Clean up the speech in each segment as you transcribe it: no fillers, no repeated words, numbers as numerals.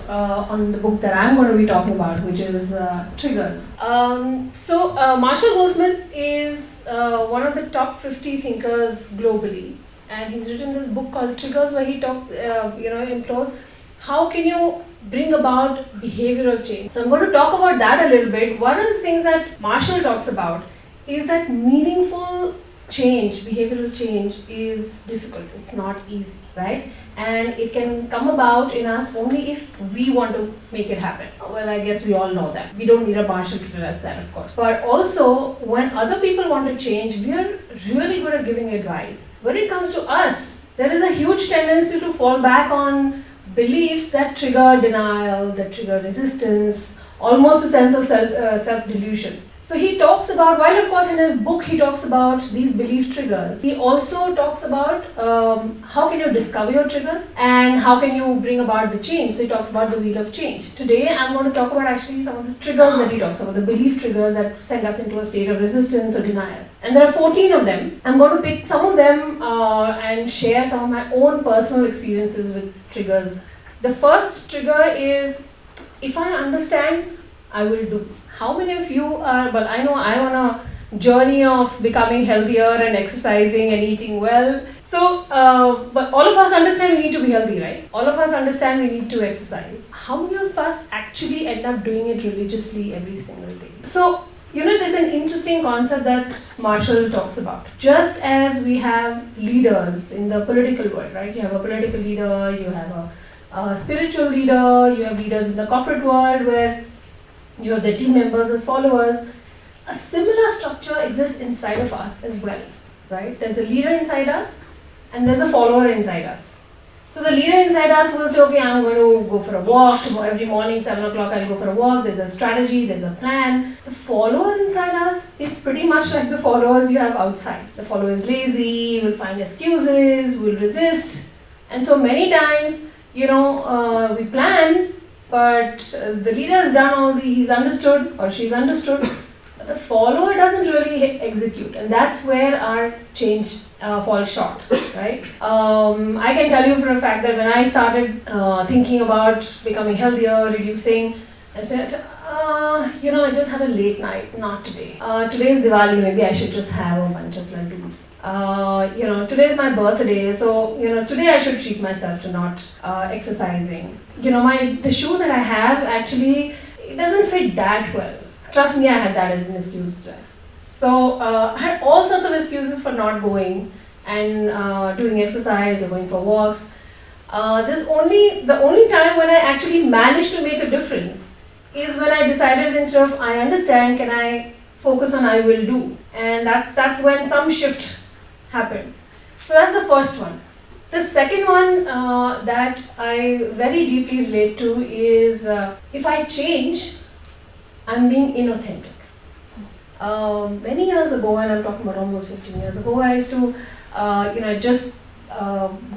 on the book that I'm going to be talking about, which is Triggers. Marshall Goldsmith is one of the top 50 thinkers globally, and he's written this book called Triggers, where he implores how can you bring about behavioral change. So I'm going to talk about that a little bit. One of the things that Marshall talks about is that meaningful change, behavioral change, is difficult. It's not easy, right? And it can come about in us only if we want to make it happen. Well, I guess we all know that. We don't need a Marshall to tell us that, of course. But also, when other people want to change, we are really good at giving advice. When it comes to us, there is a huge tendency to fall back on beliefs that trigger denial, that trigger resistance, almost a sense of self-delusion. So he talks about, while of course in his book he talks about these belief triggers, he also talks about how can you discover your triggers and how can you bring about the change. So he talks about the wheel of change. Today I'm going to talk about actually some of the triggers that he talks about, the belief triggers that send us into a state of resistance or denial. And there are 14 of them. I'm going to pick some of them and share some of my own personal experiences with triggers. The first trigger is, if I understand, I will do. How many of you are, well, I know I'm on a journey of becoming healthier and exercising and eating well. So, but all of us understand we need to be healthy, right? All of us understand we need to exercise. How many of us actually end up doing it religiously every single day? So, there's an interesting concept that Marshall talks about. Just as we have leaders in the political world, right? You have a political leader, you have a spiritual leader, you have leaders in the corporate world where you have the team members as followers. A similar structure exists inside of us as well, right? There's a leader inside us and there's a follower inside us. So the leader inside us will say, okay, I'm going to go for a walk. Every morning, 7 o'clock, I'll go for a walk. There's a strategy, there's a plan. The follower inside us is pretty much like the followers you have outside. The follower is lazy, will find excuses, will resist. And so many times, we plan, but the leader has done he's understood or she's understood, but the follower doesn't really execute, and that's where our change falls short, right? I can tell you for a fact that when I started thinking about becoming healthier, reducing, I said, I just had a late night, not today. Today is Diwali, maybe I should just have a bunch of laddus. Today is my birthday, so today I should treat myself to not exercising. The shoe that I have actually, it doesn't fit that well. Trust me, I had that as an excuse as well. So I had all sorts of excuses for not going and doing exercise or going for walks. The only time when I actually managed to make a difference is when I decided, instead of I understand, can I focus on I will do, and that's when some shift happened. So that's the first one. The second one that I very deeply relate to is if I change, I'm being inauthentic. Many years ago, and I'm talking about almost 15 years ago, I used to, just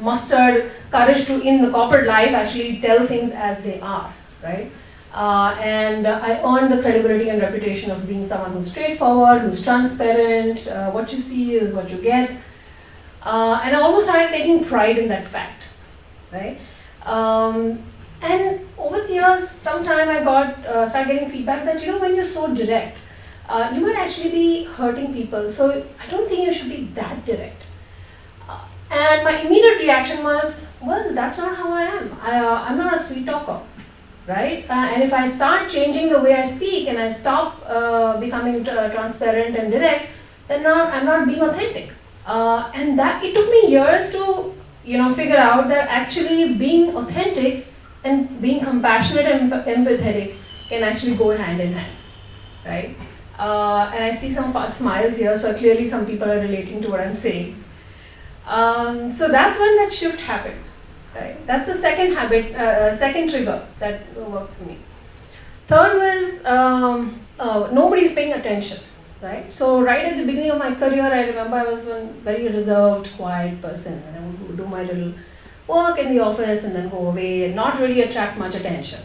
mustered courage to, in the corporate life, actually tell things as they are, right? And I earned the credibility and reputation of being someone who's straightforward, who's transparent, what you see is what you get. And I almost started taking pride in that fact, right? And over the years, sometime I started getting feedback that, when you're so direct, you might actually be hurting people. So I don't think you should be that direct. And my immediate reaction was, well, that's not how I am. I'm not a sweet talker, right? And if I start changing the way I speak and I stop becoming transparent and direct, then I'm not being authentic. And that it took me years to figure out that actually being authentic and being compassionate and empathetic can actually go hand in hand, right? And I see some smiles here, so clearly some people are relating to what I'm saying. So that's when that shift happened, right? That's the second second trigger that worked for me. Third was nobody's paying attention. Right? So right at the beginning of my career, I remember I was one very reserved, quiet person, and I would do my little work in the office and then go away and not really attract much attention.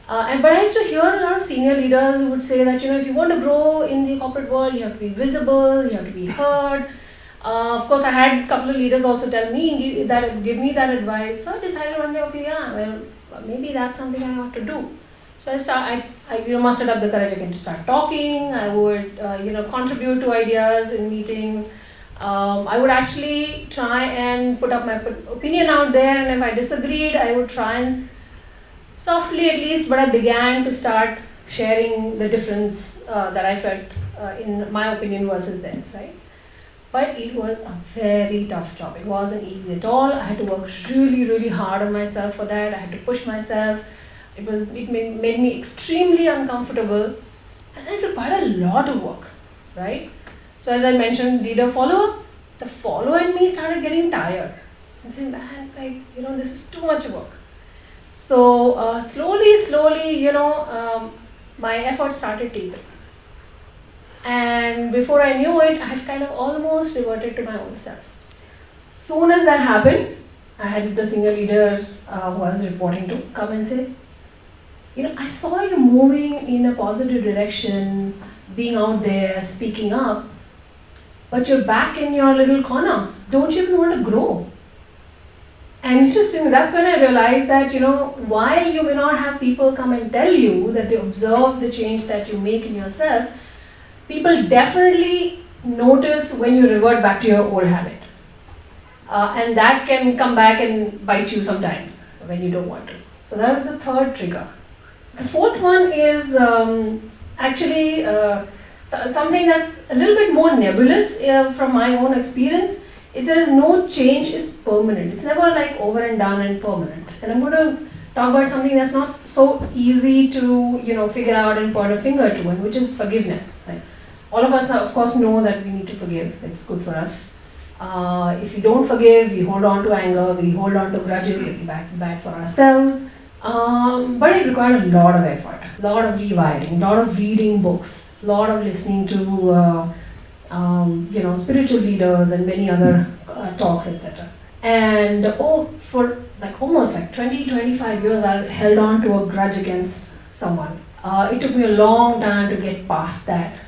But I used to hear a lot of senior leaders who would say that, if you want to grow in the corporate world, you have to be visible, you have to be heard. Of course, I had a couple of leaders also tell me, give me that advice. So I decided one day, okay, maybe that's something I ought to do. So I mustered up the courage again to start talking. I would, contribute to ideas in meetings. I would actually try and put up my opinion out there, and if I disagreed, I would try and softly at least, but I began to start sharing the difference that I felt in my opinion versus theirs, right? But it was a very tough job. It wasn't easy at all. I had to work really, really hard on myself for that. I had to push myself. It made me extremely uncomfortable, and I did quite a lot of work, right? So as I mentioned, leader follower, the follower in me started getting tired. I said, man, this is too much work. So slowly, my effort started tapering. And before I knew it, I had kind of almost reverted to my old self. Soon as that happened, I had the senior leader who I was reporting to come and say, I saw you moving in a positive direction, being out there, speaking up, but you're back in your little corner. Don't you even want to grow? And interestingly, that's when I realized that, while you may not have people come and tell you that they observe the change that you make in yourself, people definitely notice when you revert back to your old habit. And that can come back and bite you sometimes when you don't want to. So that was the third trigger. The fourth one is actually something that's a little bit more nebulous from my own experience. It says no change is permanent. It's never like over and done and permanent. And I'm going to talk about something that's not so easy to figure out and point a finger to, and which is forgiveness. Right? All of us, of course, know that we need to forgive. It's good for us. If we don't forgive, we hold on to anger, we hold on to grudges. It's bad for ourselves. But it required a lot of effort, a lot of rewiring, a lot of reading books, a lot of listening to spiritual leaders and many other talks, etc. And for almost 20-25 years, I held on to a grudge against someone. It took me a long time to get past that,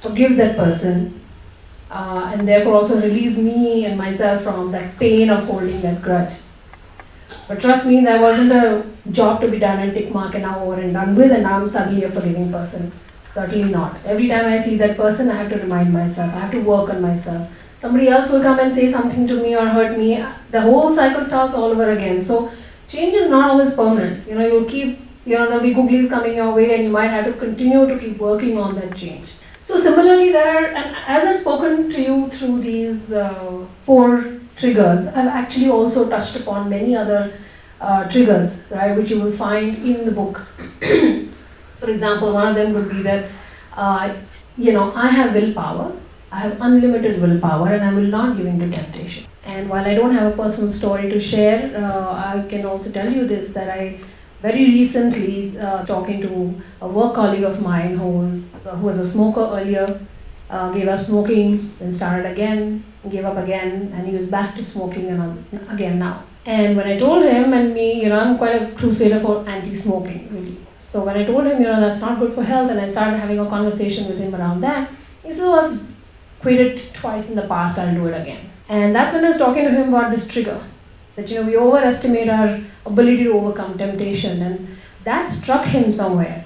forgive that person, and therefore also release me and myself from that pain of holding that grudge. But trust me, there wasn't a job to be done and tick mark and now over and done with, and now I'm suddenly a forgiving person. Certainly not. Every time I see that person, I have to remind myself, I have to work on myself. Somebody else will come and say something to me or hurt me. The whole cycle starts all over again. So change is not always permanent. You'll keep, there'll be googlies coming your way, and you might have to continue to keep working on that change. So similarly, and as I've spoken to you through these 4 triggers, I've actually also touched upon many other triggers, right, which you will find in the book. For example, one of them would be that, I have willpower, I have unlimited willpower, and I will not give in to temptation. And while I don't have a personal story to share, I can also tell you this, that I very recently talking to a work colleague of mine who was a smoker earlier, gave up smoking, then started again, gave up again, and he was back to smoking again now. And when I told him, and me, I'm quite a crusader for anti-smoking, really. So when I told him, that's not good for health, and I started having a conversation with him around that, he said, I've quit it twice in the past, I'll do it again. And that's when I was talking to him about this trigger, that we overestimate our ability to overcome temptation, and that struck him somewhere.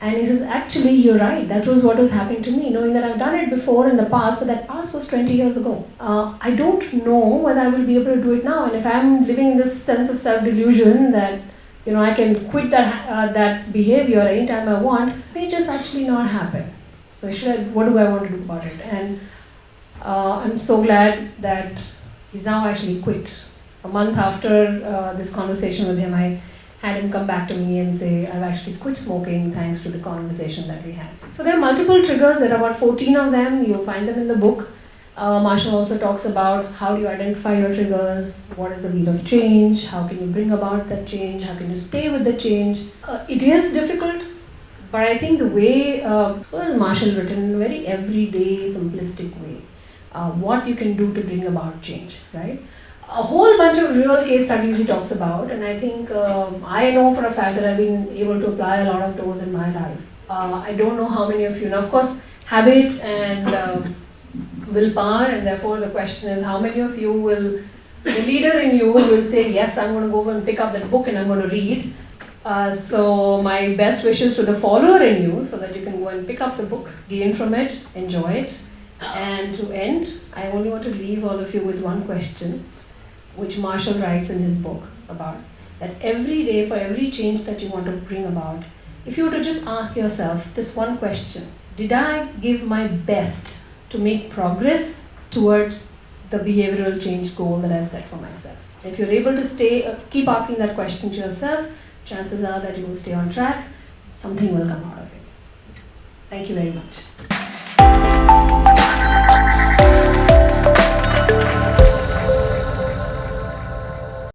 And he says, actually, you're right, that was what was happening to me, knowing that I've done it before in the past, but that past was 20 years ago. I don't know whether I will be able to do it now, and if I'm living in this sense of self-delusion that I can quit that behavior anytime I want, it may just actually not happen. So what do I want to do about it? And I'm so glad that he's now actually quit. A month after this conversation with him, I had him come back to me and say, I've actually quit smoking thanks to the conversation that we had. So there are multiple triggers. There are about 14 of them. You'll find them in the book. Marshall also talks about how do you identify your triggers, what is the wheel of change, how can you bring about that change, how can you stay with the change. It is difficult, but I think the way, so has Marshall written in a very everyday, simplistic way, what you can do to bring about change, right? A whole bunch of real case studies he talks about, and I think I know for a fact that I've been able to apply a lot of those in my life. I don't know how many of you know. Of course, habit and willpower, and therefore the question is how many of you will The leader in you will say, yes, I'm going to go and pick up that book and I'm going to read. So my best wishes to the follower in you, so that you can go and pick up the book, gain from it, enjoy it. And to end, I only want to leave all of you with one question, which Marshall writes in his book about, that every day, for every change that you want to bring about, if you were to just ask yourself this one question: did I give my best to make progress towards the behavioral change goal that I've set for myself? If you're able to keep asking that question to yourself, chances are that you will stay on track. Something will come out of it. Thank you very much.